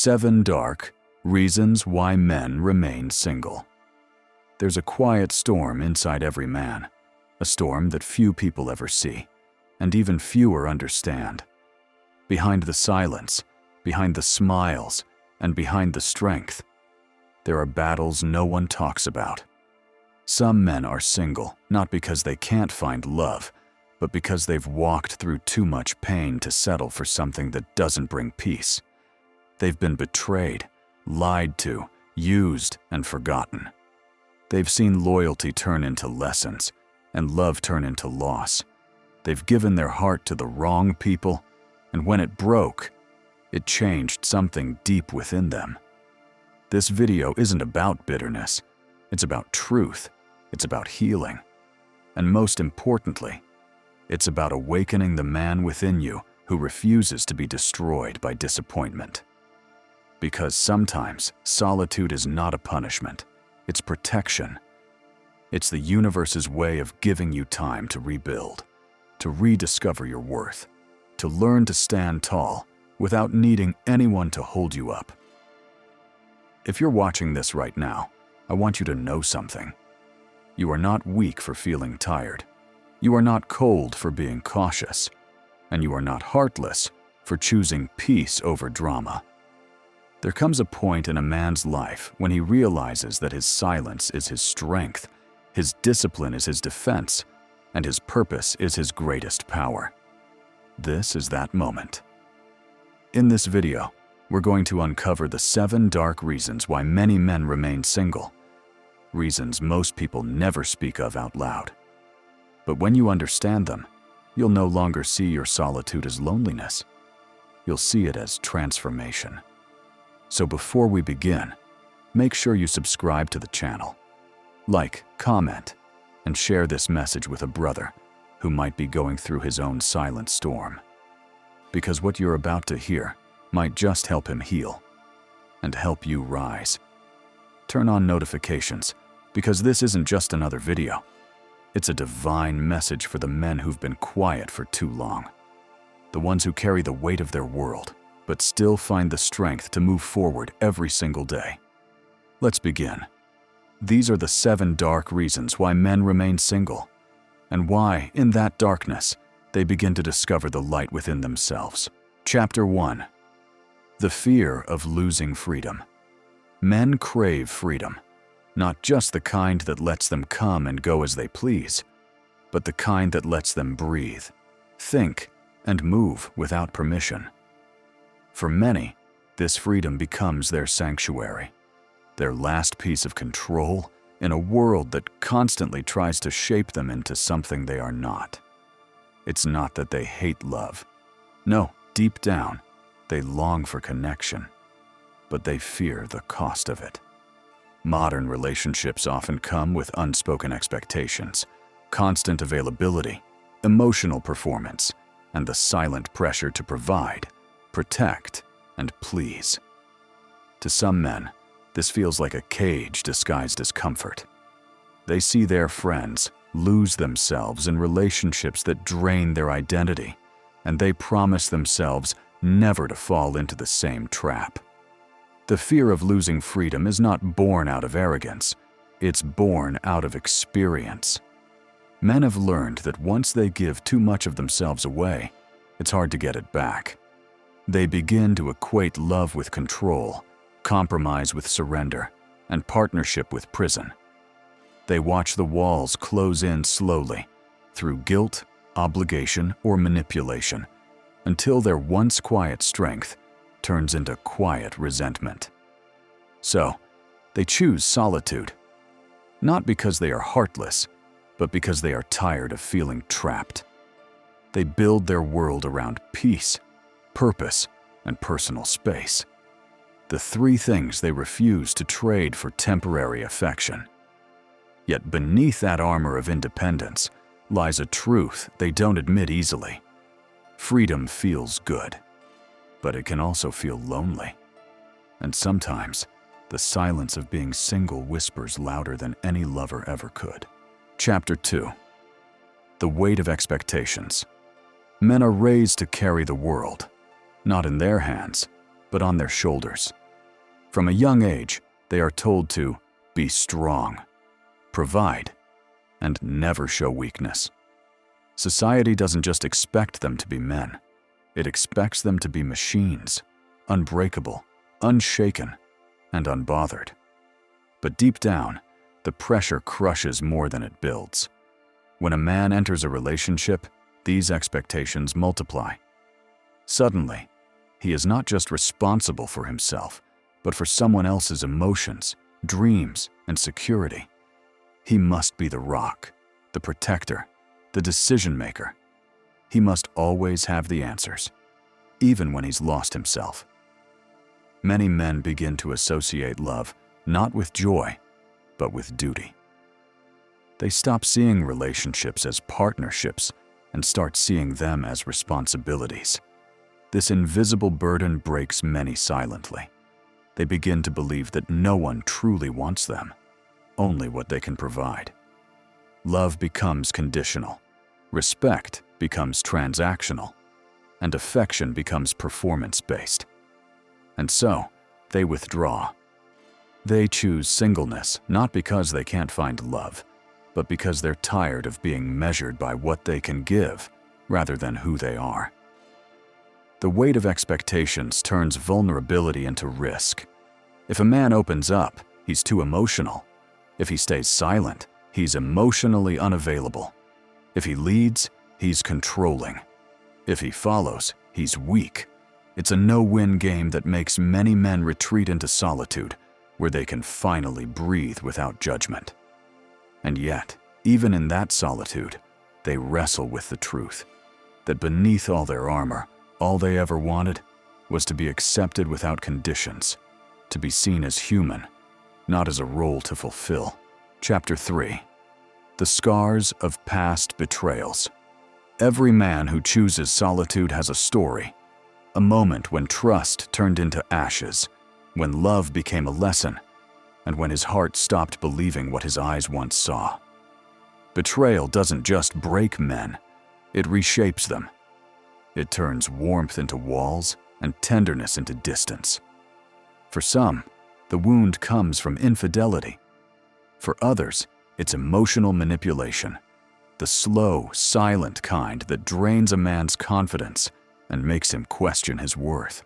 7 Dark Reasons Why Men Remain Single. There's a quiet storm inside every man, a storm that few people ever see, and even fewer understand. Behind the silence, behind the smiles, and behind the strength, there are battles no one talks about. Some men are single, not because they can't find love, but because they've walked through too much pain to settle for something that doesn't bring peace. They've been betrayed, lied to, used, and forgotten. They've seen loyalty turn into lessons, and love turn into loss. They've given their heart to the wrong people, and when it broke, it changed something deep within them. This video isn't about bitterness. It's about truth. It's about healing. And most importantly, it's about awakening the man within you who refuses to be destroyed by disappointment. Because sometimes solitude is not a punishment, it's protection. It's the universe's way of giving you time to rebuild, to rediscover your worth, to learn to stand tall without needing anyone to hold you up. If you're watching this right now, I want you to know something. You are not weak for feeling tired. You are not cold for being cautious. And you are not heartless for choosing peace over drama. There comes a point in a man's life when he realizes that his silence is his strength, his discipline is his defense, and his purpose is his greatest power. This is that moment. In this video, we're going to uncover the 7 dark reasons why many men remain single. Reasons most people never speak of out loud. But when you understand them, you'll no longer see your solitude as loneliness. You'll see it as transformation. So before we begin, make sure you subscribe to the channel. Like, comment, and share this message with a brother who might be going through his own silent storm. Because what you're about to hear might just help him heal and help you rise. Turn on notifications, because this isn't just another video. It's a divine message for the men who've been quiet for too long. The ones who carry the weight of their world, but still find the strength to move forward every single day. Let's begin. These are the 7 dark reasons why men remain single, and why, in that darkness, they begin to discover the light within themselves. Chapter 1. The fear of losing freedom. Men crave freedom, not just the kind that lets them come and go as they please, but the kind that lets them breathe, think, and move without permission. For many, this freedom becomes their sanctuary, their last piece of control in a world that constantly tries to shape them into something they are not. It's not that they hate love. No, deep down, they long for connection, but they fear the cost of it. Modern relationships often come with unspoken expectations, constant availability, emotional performance, and the silent pressure to provide, protect, and please. To some men, this feels like a cage disguised as comfort. They see their friends lose themselves in relationships that drain their identity, and they promise themselves never to fall into the same trap. The fear of losing freedom is not born out of arrogance, it's born out of experience. Men have learned that once they give too much of themselves away, it's hard to get it back. They begin to equate love with control, compromise with surrender, and partnership with prison. They watch the walls close in slowly, through guilt, obligation, or manipulation, until their once quiet strength turns into quiet resentment. So, they choose solitude, not because they are heartless, but because they are tired of feeling trapped. They build their world around peace, purpose, and personal space. The 3 things they refuse to trade for temporary affection. Yet beneath that armor of independence lies a truth they don't admit easily. Freedom feels good, but it can also feel lonely. And sometimes, the silence of being single whispers louder than any lover ever could. Chapter 2. The weight of expectations. Men are raised to carry the world, not in their hands, but on their shoulders. From a young age, they are told to be strong, provide, and never show weakness. Society doesn't just expect them to be men. It expects them to be machines, unbreakable, unshaken, and unbothered. But deep down, the pressure crushes more than it builds. When a man enters a relationship, these expectations multiply. Suddenly, he is not just responsible for himself, but for someone else's emotions, dreams, and security. He must be the rock, the protector, the decision maker. He must always have the answers, even when he's lost himself. Many men begin to associate love not with joy, but with duty. They stop seeing relationships as partnerships and start seeing them as responsibilities. This invisible burden breaks many silently. They begin to believe that no one truly wants them, only what they can provide. Love becomes conditional, respect becomes transactional, and affection becomes performance-based. And so, they withdraw. They choose singleness not because they can't find love, but because they're tired of being measured by what they can give rather than who they are. The weight of expectations turns vulnerability into risk. If a man opens up, he's too emotional. If he stays silent, he's emotionally unavailable. If he leads, he's controlling. If he follows, he's weak. It's a no-win game that makes many men retreat into solitude, where they can finally breathe without judgment. And yet, even in that solitude, they wrestle with the truth that beneath all their armor, all they ever wanted was to be accepted without conditions, to be seen as human, not as a role to fulfill. Chapter 3. The Scars of Past Betrayals. Every man who chooses solitude has a story, a moment when trust turned into ashes, when love became a lesson, and when his heart stopped believing what his eyes once saw. Betrayal doesn't just break men, it reshapes them. It turns warmth into walls and tenderness into distance. For some, the wound comes from infidelity. For others, it's emotional manipulation, the slow, silent kind that drains a man's confidence and makes him question his worth.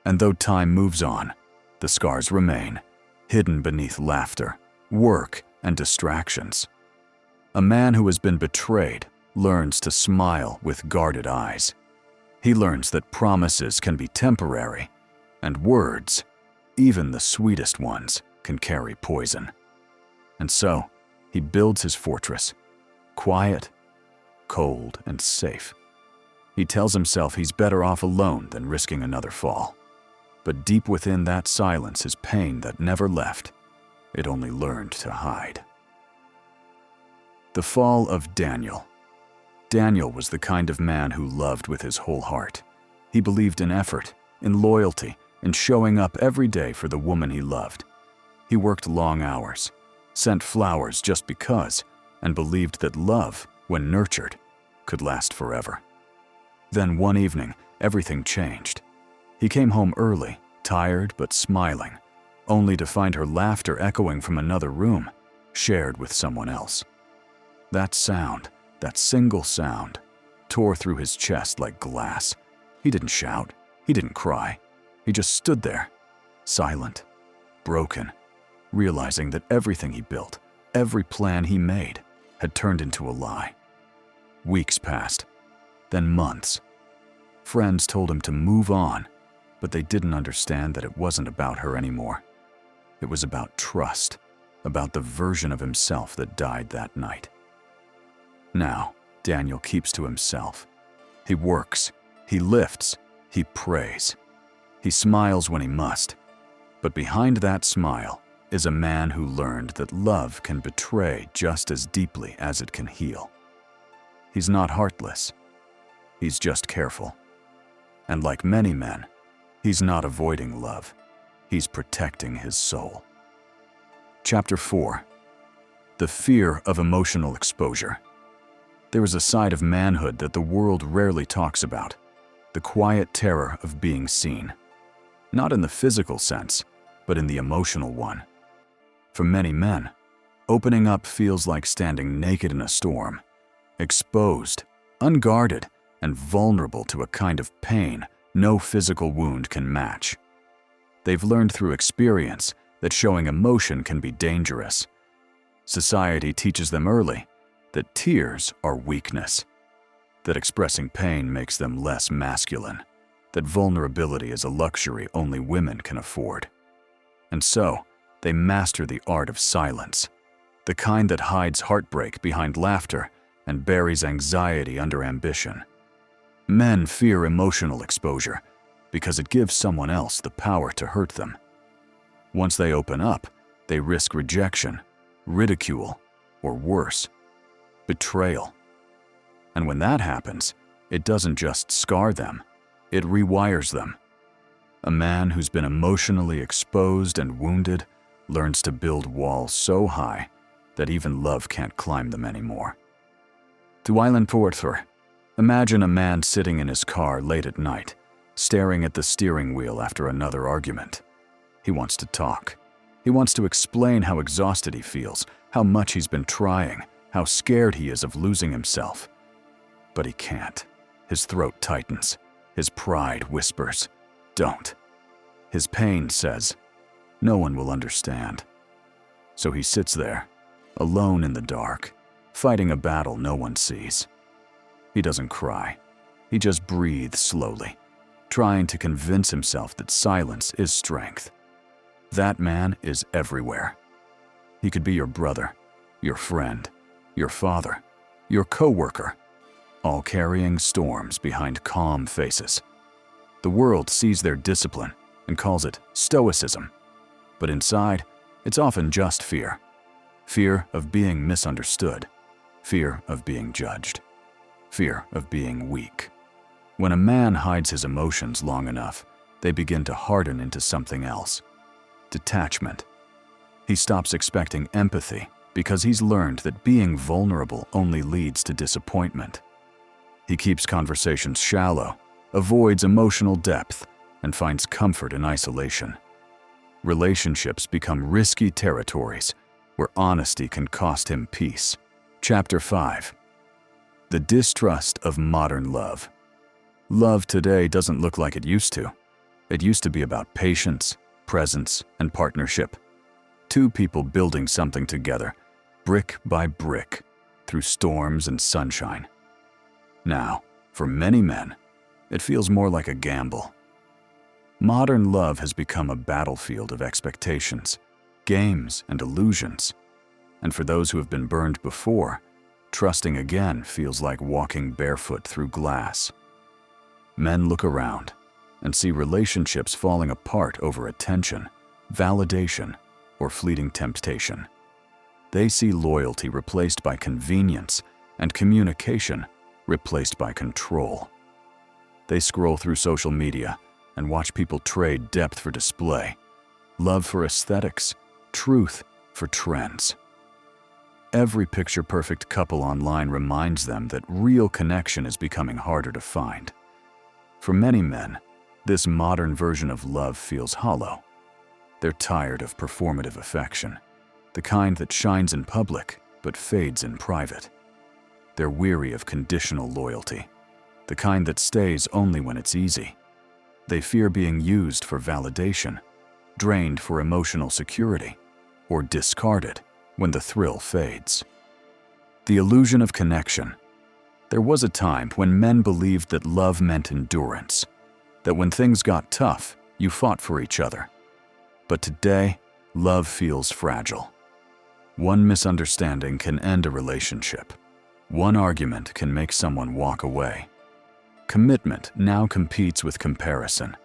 And though time moves on, the scars remain, hidden beneath laughter, work, and distractions. A man who has been betrayed learns to smile with guarded eyes. He learns that promises can be temporary, and words, even the sweetest ones, can carry poison. And so, he builds his fortress, quiet, cold, and safe. He tells himself he's better off alone than risking another fall. But deep within that silence is pain that never left. It only learned to hide. The fall of Daniel. Daniel was the kind of man who loved with his whole heart. He believed in effort, in loyalty, in showing up every day for the woman he loved. He worked long hours, sent flowers just because, and believed that love, when nurtured, could last forever. Then one evening, everything changed. He came home early, tired but smiling, only to find her laughter echoing from another room, shared with someone else. That sound, that single sound, tore through his chest like glass. He didn't shout, he didn't cry. He just stood there, silent, broken, realizing that everything he built, every plan he made, had turned into a lie. Weeks passed, then months. Friends told him to move on, but they didn't understand that it wasn't about her anymore. It was about trust, about the version of himself that died that night. Now, Daniel keeps to himself. He works, he lifts, he prays. He smiles when he must, but behind that smile is a man who learned that love can betray just as deeply as it can heal. He's not heartless. He's just careful. And like many men, he's not avoiding love. He's protecting his soul. Chapter 4. The Fear of Emotional Exposure. There is a side of manhood that the world rarely talks about, the quiet terror of being seen. not in the physical sense, but in the emotional one. For many men, opening up feels like standing naked in a storm, exposed, unguarded, and vulnerable to a kind of pain no physical wound can match. They've learned through experience that showing emotion can be dangerous. Society teaches them early that tears are weakness, that expressing pain makes them less masculine, that vulnerability is a luxury only women can afford. And so, they master the art of silence, the kind that hides heartbreak behind laughter and buries anxiety under ambition. Men fear emotional exposure because it gives someone else the power to hurt them. Once they open up, they risk rejection, ridicule, or worse, betrayal. And when that happens, it doesn't just scar them, it rewires them. A man who's been emotionally exposed and wounded learns to build walls so high that even love can't climb them anymore. To Eileen Porter, imagine a man sitting in his car late at night, staring at the steering wheel after another argument. He wants to talk. He wants to explain how exhausted he feels, how much he's been trying, how scared he is of losing himself. But he can't. His throat tightens. His pride whispers, "Don't." His pain says, "No one will understand." So he sits there, alone in the dark, fighting a battle no one sees. He doesn't cry. He just breathes slowly, trying to convince himself that silence is strength. That man is everywhere. He could be your brother, your friend, your father, your coworker, all carrying storms behind calm faces. The world sees their discipline and calls it stoicism, but inside, it's often just fear. Fear of being misunderstood, fear of being judged, fear of being weak. When a man hides his emotions long enough, they begin to harden into something else. Detachment. He stops expecting empathy because he's learned that being vulnerable only leads to disappointment. He keeps conversations shallow, avoids emotional depth, and finds comfort in isolation. Relationships become risky territories where honesty can cost him peace. Chapter 5. The distrust of modern love. Love today doesn't look like it used to. It used to be about patience, presence, and partnership. Two people building something together, brick by brick, through storms and sunshine. Now, for many men, it feels more like a gamble. Modern love has become a battlefield of expectations, games, and illusions. And for those who have been burned before, trusting again feels like walking barefoot through glass. Men look around and see relationships falling apart over attention, validation, or fleeting temptation. They see loyalty replaced by convenience and communication replaced by control. They scroll through social media and watch people trade depth for display, love for aesthetics, truth for trends. Every picture-perfect couple online reminds them that real connection is becoming harder to find. For many men, this modern version of love feels hollow. They're tired of performative affection, the kind that shines in public but fades in private. They're weary of conditional loyalty, the kind that stays only when it's easy. They fear being used for validation, drained for emotional security, or discarded when the thrill fades. The illusion of connection. There was a time when men believed that love meant endurance, that when things got tough, you fought for each other. But today, love feels fragile. One misunderstanding can end a relationship. One argument can make someone walk away. Commitment now competes with comparison,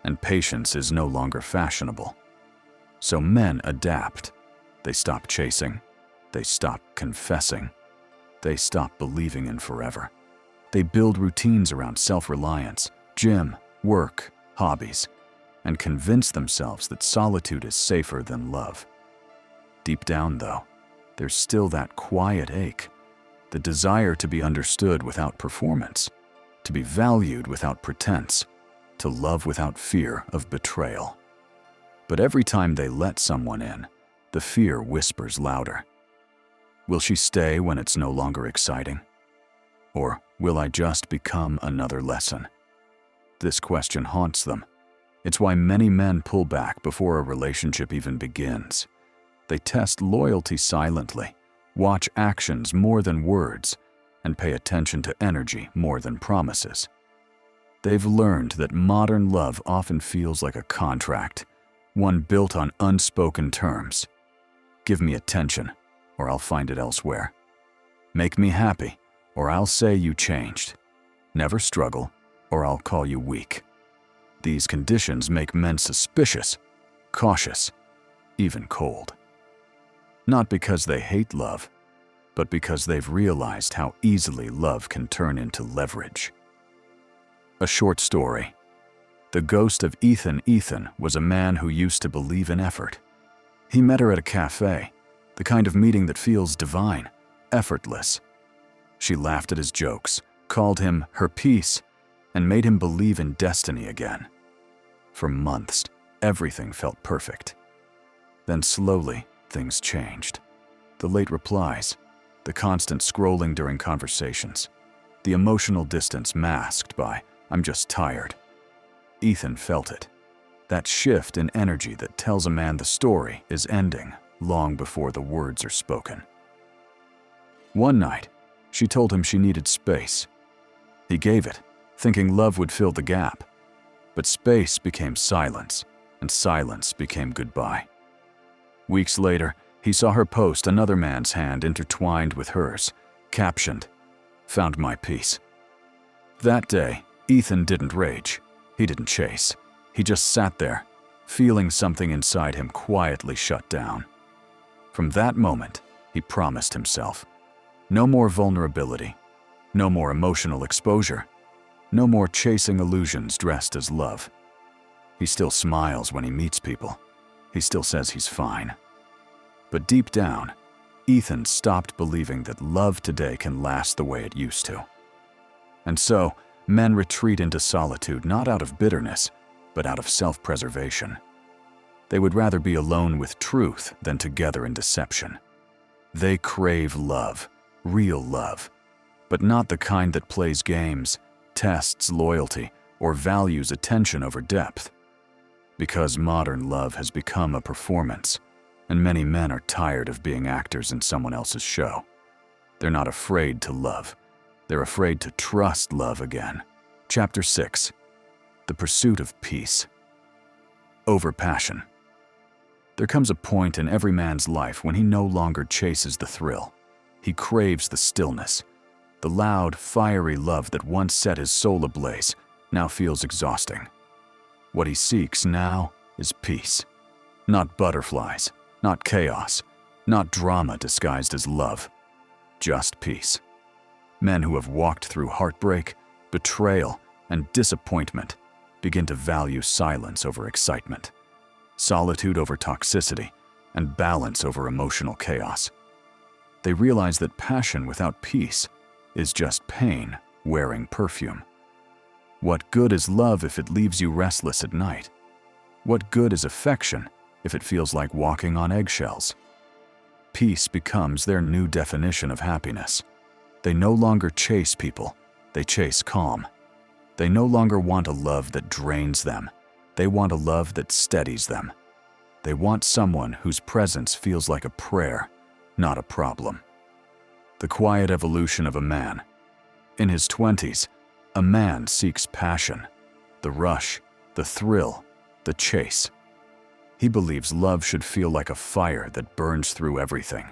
and patience is no longer fashionable. So men adapt. They stop chasing. They stop confessing. They stop believing in forever. They build routines around self-reliance, gym, work, hobbies, and convince themselves that solitude is safer than love. Deep down, though, there's still that quiet ache, the desire to be understood without performance, to be valued without pretense, to love without fear of betrayal. But every time they let someone in, the fear whispers louder. Will she stay when it's no longer exciting? Or will I just become another lesson? This question haunts them. It's why many men pull back before a relationship even begins. They test loyalty silently, watch actions more than words, and pay attention to energy more than promises. They've learned that modern love often feels like a contract, one built on unspoken terms. Give me attention, or I'll find it elsewhere. Make me happy, or I'll say you changed. Never struggle, or I'll call you weak. These conditions make men suspicious, cautious, even cold. Not because they hate love, but because they've realized how easily love can turn into leverage. A short story. The ghost of Ethan. Ethan was a man who used to believe in effort. He met her at a cafe, the kind of meeting that feels divine, effortless. She laughed at his jokes, called him her piece, and made him believe in destiny again. For months, everything felt perfect. Then slowly, things changed. The late replies, the constant scrolling during conversations, the emotional distance masked by, "I'm just tired." Ethan felt it. That shift in energy that tells a man the story is ending long before the words are spoken. One night, she told him she needed space. He gave it, thinking love would fill the gap. But space became silence, and silence became goodbye. Weeks later, he saw her post another man's hand intertwined with hers, captioned, "Found my peace." That day, Ethan didn't rage. He didn't chase. He just sat there, feeling something inside him quietly shut down. From that moment, he promised himself, no more vulnerability, no more emotional exposure, no more chasing illusions dressed as love. He still smiles when he meets people. He still says he's fine. But deep down, Ethan stopped believing that love today can last the way it used to. And so, men retreat into solitude not out of bitterness, but out of self-preservation. They would rather be alone with truth than together in deception. They crave love, real love, but not the kind that plays games, tests loyalty, or values attention over depth. Because modern love has become a performance, and many men are tired of being actors in someone else's show. They're not afraid to love. They're afraid to trust love again. Chapter 6. The Pursuit of Peace. Over passion. There comes a point in every man's life when he no longer chases the thrill. He craves the stillness. The loud, fiery love that once set his soul ablaze now feels exhausting. What he seeks now is peace. Not butterflies, not chaos, not drama disguised as love. Just peace. Men who have walked through heartbreak, betrayal, and disappointment begin to value silence over excitement, solitude over toxicity, and balance over emotional chaos. They realize that passion without peace is just pain wearing perfume. What good is love if it leaves you restless at night? What good is affection if it feels like walking on eggshells? Peace becomes their new definition of happiness. They no longer chase people, they chase calm. They no longer want a love that drains them. They want a love that steadies them. They want someone whose presence feels like a prayer, not a problem. The quiet evolution of a man. In his 20s, a man seeks passion, the rush, the thrill, the chase. He believes love should feel like a fire that burns through everything.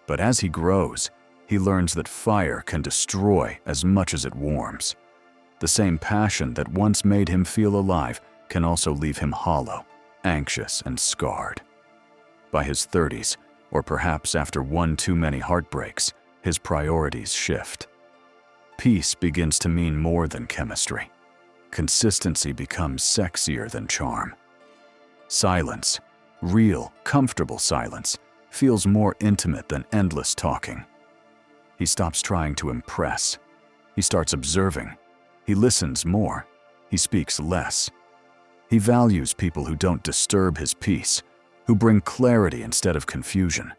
But as he grows, he learns that fire can destroy as much as it warms. The same passion that once made him feel alive can also leave him hollow, anxious, and scarred. By his 30s, or perhaps after one too many heartbreaks, his priorities shift. Peace begins to mean more than chemistry. Consistency becomes sexier than charm. Silence, real, comfortable silence, feels more intimate than endless talking. He stops trying to impress. He starts observing. He listens more. he speaks less. He values people who don't disturb his peace, who bring clarity instead of confusion,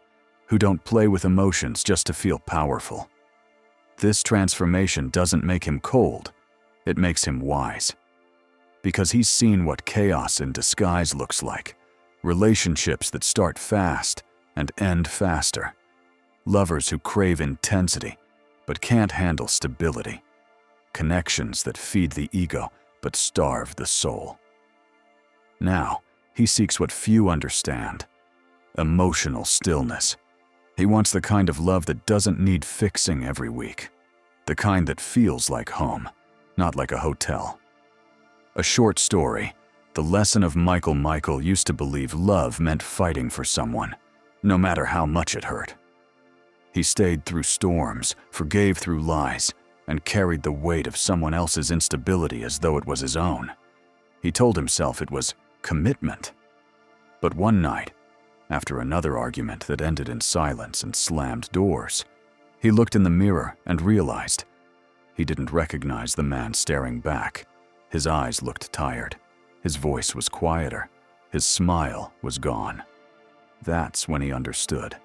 who don't play with emotions just to feel powerful. This transformation doesn't make him cold, it makes him wise. Because he's seen what chaos in disguise looks like. Relationships that start fast and end faster. Lovers who crave intensity but can't handle stability. Connections that feed the ego but starve the soul. Now, he seeks what few understand: emotional stillness. He wants the kind of love that doesn't need fixing every week. The kind that feels like home, not like a hotel. A short story. The lesson of Michael used to believe love meant fighting for someone, no matter how much it hurt. He stayed through storms, forgave through lies, and carried the weight of someone else's instability as though it was his own. He told himself it was commitment. But one night, after another argument that ended in silence and slammed doors, he looked in the mirror and realized he didn't recognize the man staring back. His eyes looked tired. His voice was quieter. His smile was gone. That's when he understood.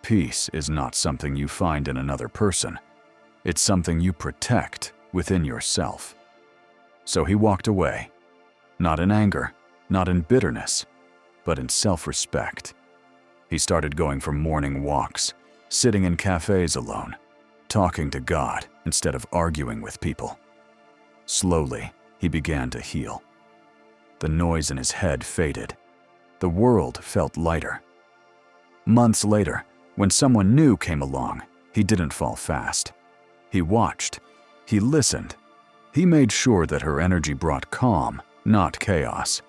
Peace is not something you find in another person. It's something you protect within yourself. So he walked away, not in anger, not in bitterness, but in self-respect. He started going for morning walks, sitting in cafes alone, talking to God instead of arguing with people. Slowly, he began to heal. The noise in his head faded. The world felt lighter. Months later, when someone new came along, he didn't fall fast. He watched. He listened. He made sure that her energy brought calm, not chaos.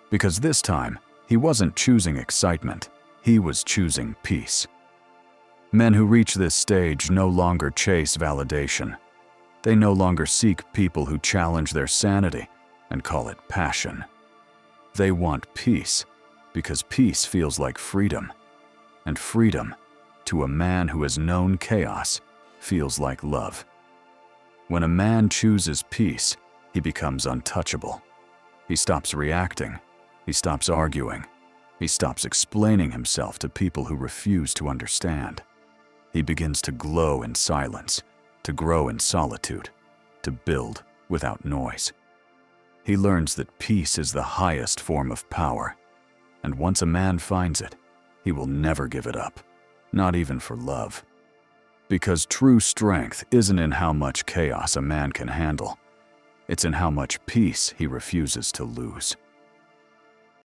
Because this time, he wasn't choosing excitement. He was choosing peace. Men who reach this stage no longer chase validation. They no longer seek people who challenge their sanity and call it passion. They want peace because peace feels like freedom. And freedom, to a man who has known chaos, feels like love. When a man chooses peace, he becomes untouchable. He stops reacting. He stops arguing. He stops explaining himself to people who refuse to understand. He begins to glow in silence, to grow in solitude, to build without noise. He learns that peace is the highest form of power, and once a man finds it, he will never give it up, not even for love. Because true strength isn't in how much chaos a man can handle, it's in how much peace he refuses to lose.